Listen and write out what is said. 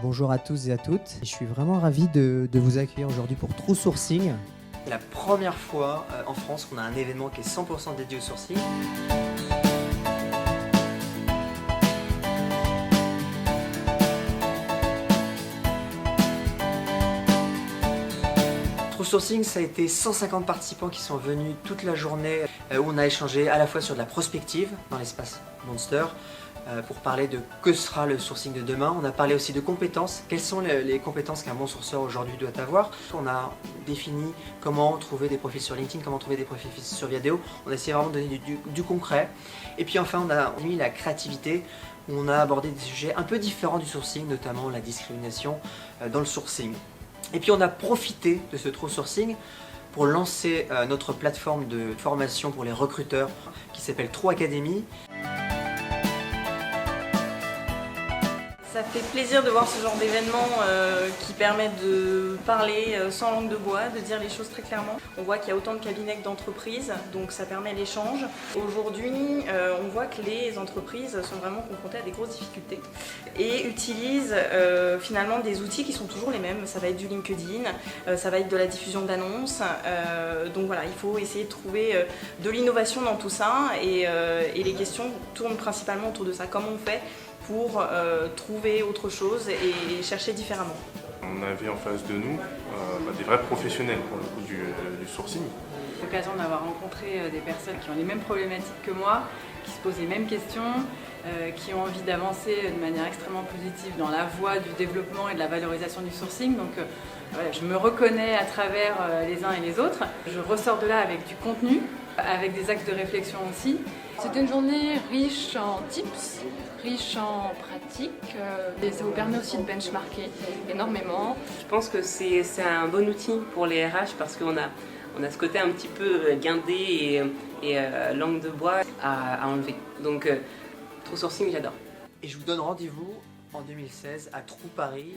Bonjour à tous et à toutes. Je suis vraiment ravi de vous accueillir aujourd'hui pour True Sourcing. La première fois en France qu'on a un événement qui est 100% dédié au sourcing. True Sourcing, ça a été 150 participants qui sont venus toute la journée où on a échangé à la fois sur de la prospective dans l'espace Monster pour parler de que sera le sourcing de demain. On a parlé aussi de compétences. Quelles sont les compétences qu'un bon sourceur aujourd'hui doit avoir? On a défini comment trouver des profils sur LinkedIn, comment trouver des profils sur Viadeo. On a essayé vraiment de donner du concret. Et puis enfin, on a mis la créativité. On a abordé des sujets un peu différents du sourcing, notamment la discrimination dans le sourcing. Et puis on a profité de ce True Sourcing pour lancer notre plateforme de formation pour les recruteurs qui s'appelle True Academy. Ça fait plaisir de voir ce genre d'événement qui permet de parler sans langue de bois, de dire les choses très clairement. On voit qu'il y a autant de cabinets que d'entreprises, donc ça permet l'échange. Aujourd'hui, on voit que les entreprises sont vraiment confrontées à des grosses difficultés et utilisent finalement des outils qui sont toujours les mêmes. Ça va être du LinkedIn, ça va être de la diffusion d'annonces. Donc voilà, il faut essayer de trouver de l'innovation dans tout ça et les questions tournent principalement autour de ça. Comment on fait pour trouver autre chose et chercher différemment. On avait en face de nous des vrais professionnels pour le coup du sourcing. L'occasion d'avoir rencontré des personnes qui ont les mêmes problématiques que moi, qui se posent les mêmes questions, qui ont envie d'avancer de manière extrêmement positive dans la voie du développement et de la valorisation du sourcing. Donc voilà, je me reconnais à travers les uns et les autres. Je ressors de là avec du contenu, avec des axes de réflexion aussi. C'était une journée riche en tips, riche en pratiques, et ça vous permet aussi de benchmarker énormément. Je pense que c'est un bon outil pour les RH parce qu'on a ce côté un petit peu guindé et langue de bois à enlever. Donc True Sourcing, j'adore. Et je vous donne rendez-vous en 2016 à True Paris.